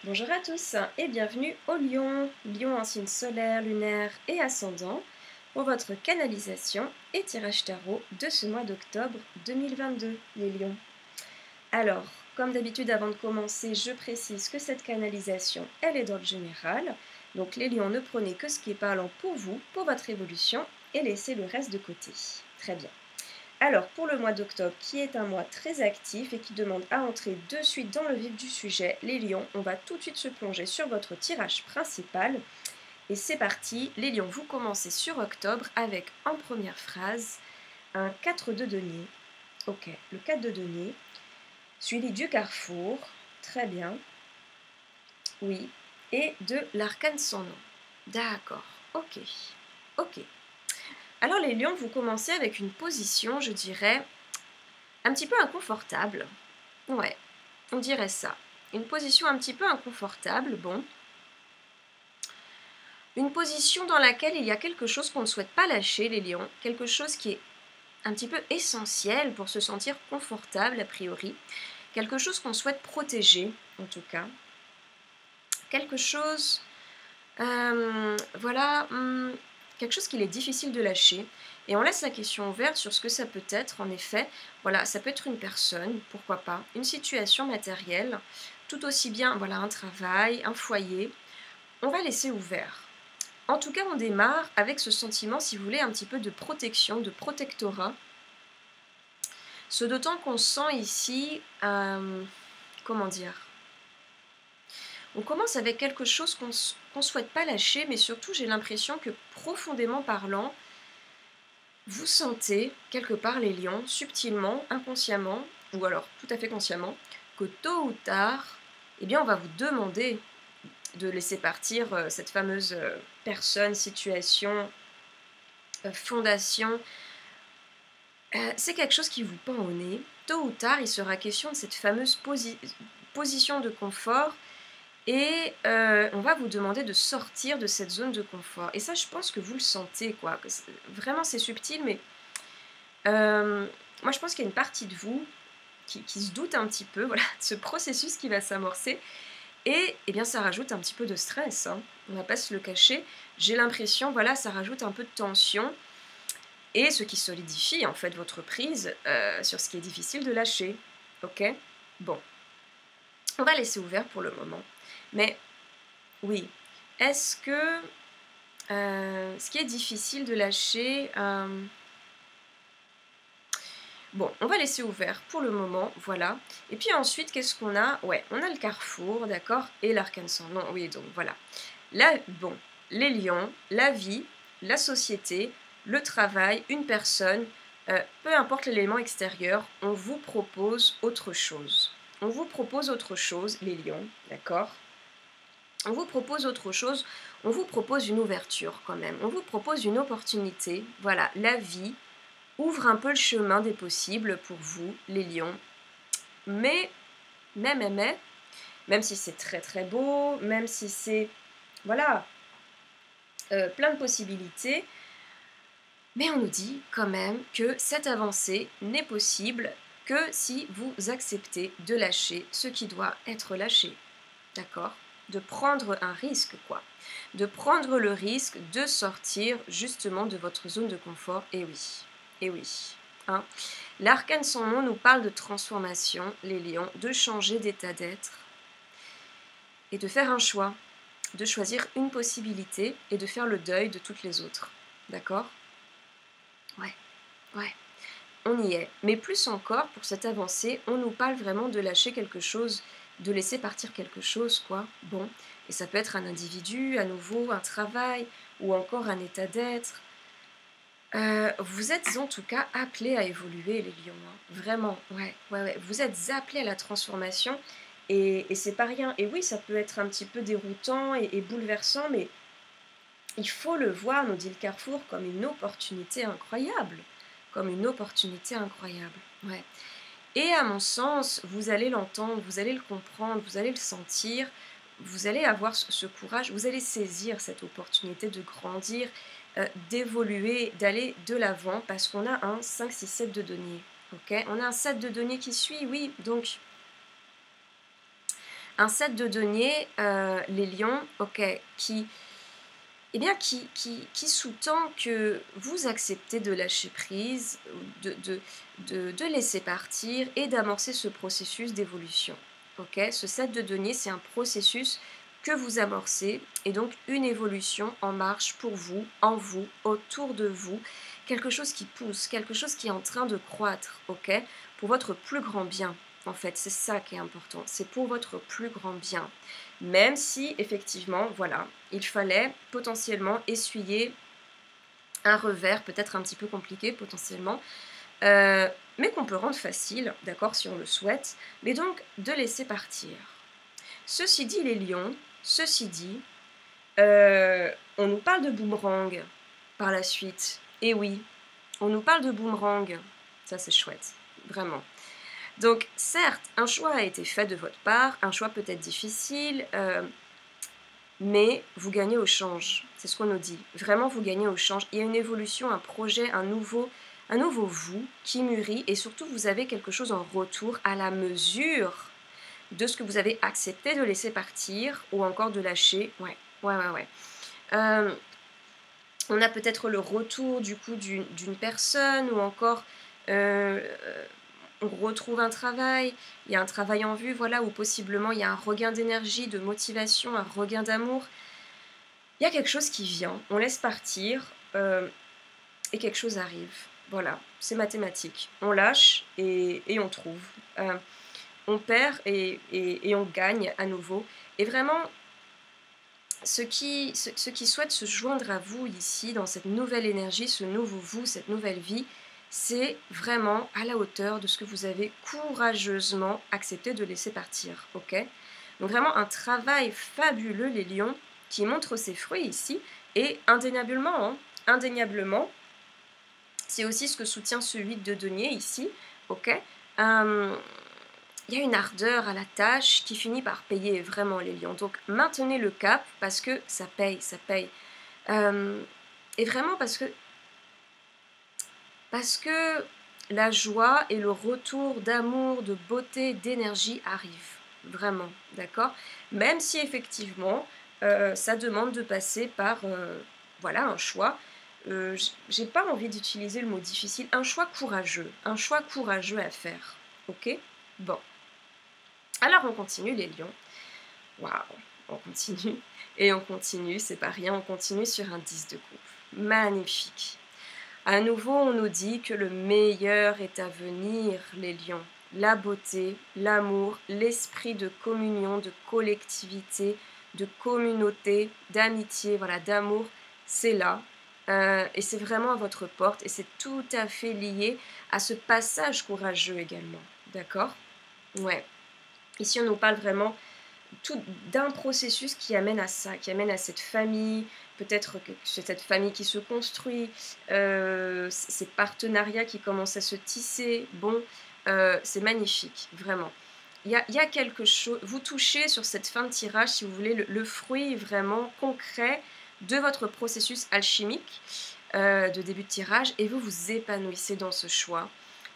Bonjour à tous et bienvenue au Lion, Lion en signe solaire, lunaire et ascendant, pour votre canalisation et tirage tarot de ce mois d'octobre 2022, les lions. Alors, comme d'habitude avant de commencer, je précise que cette canalisation, elle est dans le général, donc les lions ne prenez que ce qui est parlant pour vous, pour votre évolution, et laissez le reste de côté. Très bien. Alors, pour le mois d'octobre, qui est un mois très actif et qui demande à entrer de suite dans le vif du sujet, les lions, on va tout de suite se plonger sur votre tirage principal. Et c'est parti, les lions, vous commencez sur octobre avec, en première phrase, un 4 de denier. Ok, le 4 de denier, suivi du carrefour, très bien, oui, et de l'arcane sans nom. D'accord, ok, ok. Alors les lions, vous commencez avec une position, je dirais, un petit peu inconfortable. Ouais, on dirait ça. Une position un petit peu inconfortable, bon. Une position dans laquelle il y a quelque chose qu'on ne souhaite pas lâcher, les lions. Quelque chose qui est un petit peu essentiel pour se sentir confortable, a priori. Quelque chose qu'on souhaite protéger, en tout cas. Quelque chose, voilà, quelque chose qu'il est difficile de lâcher. Et on laisse la question ouverte sur ce que ça peut être, en effet. Voilà, ça peut être une personne, pourquoi pas, une situation matérielle, tout aussi bien, voilà, un travail, un foyer. On va laisser ouvert. En tout cas, on démarre avec ce sentiment, si vous voulez, un petit peu de protection, de protectorat. Ce d'autant qu'on sent ici, comment dire, on commence avec quelque chose qu'on ne souhaite pas lâcher, mais surtout j'ai l'impression que profondément parlant, vous sentez quelque part les lions, subtilement, inconsciemment, ou alors tout à fait consciemment, que tôt ou tard, eh bien on va vous demander de laisser partir cette fameuse personne, situation, fondation. C'est quelque chose qui vous pend au nez. Tôt ou tard, il sera question de cette fameuse position de confort. Et on va vous demander de sortir de cette zone de confort. Et ça, je pense que vous le sentez, quoi. Vraiment, c'est subtil, mais moi, je pense qu'il y a une partie de vous qui se doute un petit peu, voilà, de ce processus qui va s'amorcer. Et eh bien, ça rajoute un petit peu de stress, hein. On ne va pas se le cacher. J'ai l'impression, voilà, ça rajoute un peu de tension. Et ce qui solidifie, en fait, votre prise sur ce qui est difficile de lâcher. Ok ? Bon. On va laisser ouvert pour le moment. Mais oui, est-ce que ce qui est difficile de lâcher... Bon, on va laisser ouvert pour le moment, voilà. Et puis ensuite, qu'est-ce qu'on a? Ouais, on a le carrefour, d'accord? Et l'arcane sans nom, oui, donc voilà. Là, bon, les lions, la vie, la société, le travail, une personne, peu importe l'élément extérieur, on vous propose autre chose. On vous propose autre chose, les lions, d'accord? On vous propose autre chose, on vous propose une ouverture quand même, on vous propose une opportunité. Voilà, la vie ouvre un peu le chemin des possibles pour vous, les lions. Mais, même si c'est très très beau, même si c'est, voilà, plein de possibilités, mais on nous dit quand même que cette avancée n'est possible que si vous acceptez de lâcher ce qui doit être lâché. D'accord ? De prendre un risque, quoi. De prendre le risque de sortir justement de votre zone de confort. Et oui, et oui. Hein. L'arcane sans nom nous parle de transformation, les lions, de changer d'état d'être et de faire un choix, de choisir une possibilité et de faire le deuil de toutes les autres. D'accord ? Ouais, ouais. On y est. Mais plus encore, pour cette avancée, on nous parle vraiment de lâcher quelque chose, de laisser partir quelque chose, quoi. Bon, et ça peut être un individu, à nouveau, un travail, ou encore un état d'être. Vous êtes en tout cas appelés à évoluer, les lions. Hein. Vraiment, ouais. Vous êtes appelés à la transformation, et c'est pas rien. Et oui, ça peut être un petit peu déroutant et bouleversant, mais il faut le voir, nous dit le Carrefour, comme une opportunité incroyable. Comme une opportunité incroyable. Ouais. Et à mon sens, vous allez l'entendre, vous allez le comprendre, vous allez le sentir, vous allez avoir ce courage, vous allez saisir cette opportunité de grandir, d'évoluer, d'aller de l'avant, parce qu'on a un 5, 6, 7 de denier. Okay, on a un 7 de denier qui suit, oui, donc Un 7 de denier, les lions, ok, qui sous-tend que vous acceptez de lâcher prise, de laisser partir et d'amorcer ce processus d'évolution. Okay, ce 7 de denier, c'est un processus que vous amorcez et donc une évolution en marche pour vous, en vous, autour de vous, quelque chose qui pousse, quelque chose qui est en train de croître, ok, pour votre plus grand bien. En fait, c'est ça qui est important, c'est pour votre plus grand bien. Même si, effectivement, voilà, il fallait potentiellement essuyer un revers, peut-être un petit peu compliqué potentiellement, mais qu'on peut rendre facile, d'accord, si on le souhaite, mais donc de laisser partir. Ceci dit, les lions, ceci dit, on nous parle de boomerang par la suite. Et oui, on nous parle de boomerang, ça c'est chouette, vraiment. Donc certes, un choix a été fait de votre part, un choix peut-être difficile, mais vous gagnez au change, c'est ce qu'on nous dit. Vraiment, vous gagnez au change. Il y a une évolution, un projet, un nouveau vous qui mûrit et surtout vous avez quelque chose en retour à la mesure de ce que vous avez accepté de laisser partir ou encore de lâcher. Ouais. On a peut-être le retour du coup d'une personne ou encore on retrouve un travail, il y a un travail en vue, voilà, ou possiblement il y a un regain d'énergie, de motivation, un regain d'amour. Il y a quelque chose qui vient, on laisse partir et quelque chose arrive. Voilà, c'est mathématique. On lâche et on trouve. On perd et on gagne à nouveau. Et vraiment, ceux qui souhaitent se joindre à vous ici, dans cette nouvelle énergie, ce nouveau vous, cette nouvelle vie, c'est vraiment à la hauteur de ce que vous avez courageusement accepté de laisser partir, ok? Donc vraiment un travail fabuleux, les lions, qui montre ses fruits ici, et indéniablement, c'est aussi ce que soutient ce 8 de denier ici, ok? Il y a une ardeur à la tâche qui finit par payer vraiment les lions. Donc maintenez le cap parce que ça paye, ça paye. Et vraiment parce que la joie et le retour d'amour, de beauté, d'énergie arrivent. Vraiment, d'accord? Même si effectivement, ça demande de passer par voilà, un choix. J'ai pas envie d'utiliser le mot difficile, un choix courageux à faire. Ok? Bon. Alors on continue les lions. Waouh, on continue. Et on continue, c'est pas rien, on continue sur un 10 de coupe. Magnifique. À nouveau, on nous dit que le meilleur est à venir, les lions. La beauté, l'amour, l'esprit de communion, de collectivité, de communauté, d'amitié, voilà, d'amour, c'est là. Et c'est vraiment à votre porte et c'est tout à fait lié à ce passage courageux également. D'accord? Ouais. Ici, on nous parle vraiment d'un processus qui amène à ça, qui amène à cette famille, peut-être que c'est cette famille qui se construit, ces partenariats qui commencent à se tisser. Bon, c'est magnifique, vraiment. Il y a quelque chose, vous touchez sur cette fin de tirage, si vous voulez, le fruit vraiment concret de votre processus alchimique de début de tirage, et vous vous épanouissez dans ce choix.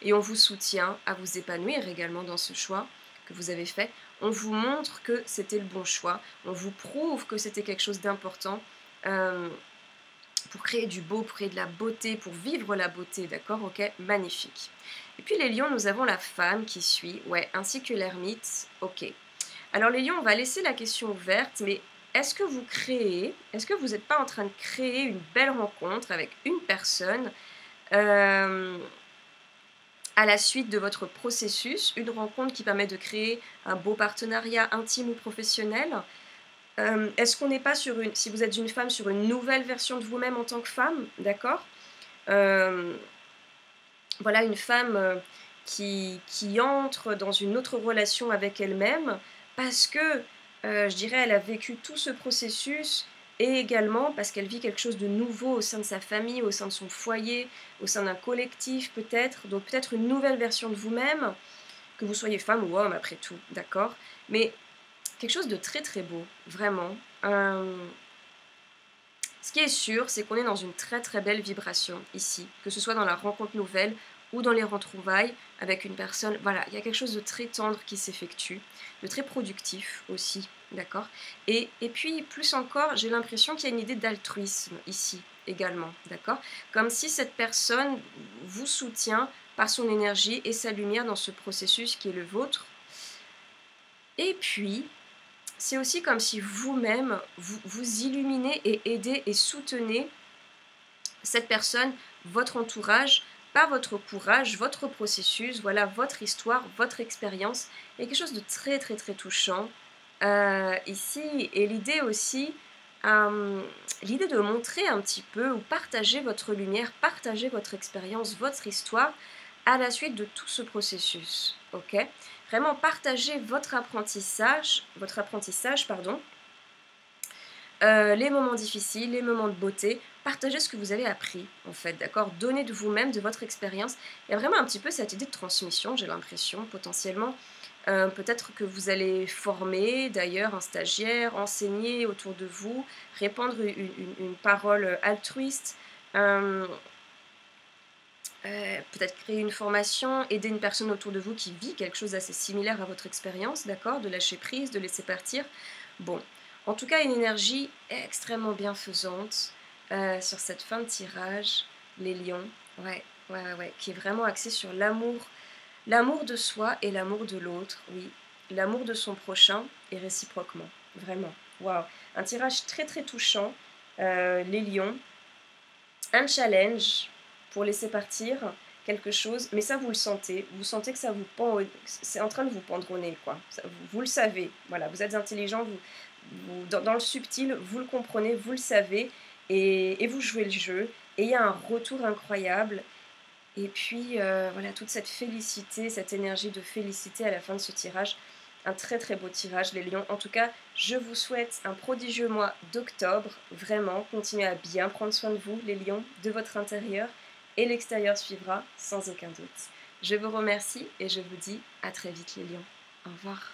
Et on vous soutient à vous épanouir également dans ce choix que vous avez fait. On vous montre que c'était le bon choix, on vous prouve que c'était quelque chose d'important pour créer du beau, pour créer de la beauté, pour vivre la beauté, d'accord? Ok, magnifique. Et puis les lions, nous avons la femme qui suit, ouais, ainsi que l'ermite, ok. Alors les lions, on va laisser la question ouverte, mais est-ce que vous n'êtes pas en train de créer une belle rencontre avec une personne à la suite de votre processus, une rencontre qui permet de créer un beau partenariat intime ou professionnel? Est-ce qu'on n'est pas si vous êtes une femme, sur une nouvelle version de vous-même en tant que femme, d'accord? Voilà, une femme qui entre dans une autre relation avec elle-même parce que, je dirais, elle a vécu tout ce processus et également parce qu'elle vit quelque chose de nouveau au sein de sa famille, au sein de son foyer, au sein d'un collectif peut-être, donc peut-être une nouvelle version de vous-même, que vous soyez femme ou homme après tout, d'accord? Mais quelque chose de très très beau, vraiment. Ce qui est sûr, c'est qu'on est dans une très très belle vibration ici, que ce soit dans la rencontre nouvelle ou dans les retrouvailles avec une personne. Voilà, il y a quelque chose de très tendre qui s'effectue, de très productif aussi, d'accord. Et puis, plus encore, j'ai l'impression qu'il y a une idée d'altruisme ici également, d'accord. Comme si cette personne vous soutient par son énergie et sa lumière dans ce processus qui est le vôtre. Et puis, c'est aussi comme si vous-même, vous illuminez et aidez et soutenez cette personne, votre entourage, par votre courage, votre processus, voilà, votre histoire, votre expérience. Il y a quelque chose de très très très touchant ici. Et l'idée aussi, l'idée de montrer un petit peu ou partager votre lumière, partager votre expérience, votre histoire à la suite de tout ce processus. Ok, vraiment partager votre apprentissage, pardon, les moments difficiles, les moments de beauté, partagez ce que vous avez appris, en fait, d'accord. Donnez de vous-même, de votre expérience. Il y a vraiment un petit peu cette idée de transmission, j'ai l'impression, potentiellement. Peut-être que vous allez former, d'ailleurs, un stagiaire, enseigner autour de vous, répandre une parole altruiste, peut-être créer une formation, aider une personne autour de vous qui vit quelque chose d'assez similaire à votre expérience, d'accord, de lâcher prise, de laisser partir. Bon, en tout cas, une énergie extrêmement bienfaisante sur cette fin de tirage, les lions, ouais, ouais, ouais, ouais, qui est vraiment axée sur l'amour de soi et l'amour de l'autre, oui, l'amour de son prochain et réciproquement, vraiment, waouh, un tirage très très touchant, les lions, un challenge pour laisser partir quelque chose, mais ça vous sentez que ça vous pend, c'est en train de vous pendre au nez, quoi. Ça, vous le savez, voilà, vous êtes intelligent, dans le subtil, vous le comprenez, vous le savez, et vous jouez le jeu, et il y a un retour incroyable, et puis voilà, toute cette félicité, cette énergie de félicité à la fin de ce tirage. Un très très beau tirage, les lions. En tout cas, je vous souhaite un prodigieux mois d'octobre. Vraiment, continuez à bien prendre soin de vous, les lions, de votre intérieur. Et l'extérieur suivra, sans aucun doute. Je vous remercie et je vous dis à très vite, les lions. Au revoir.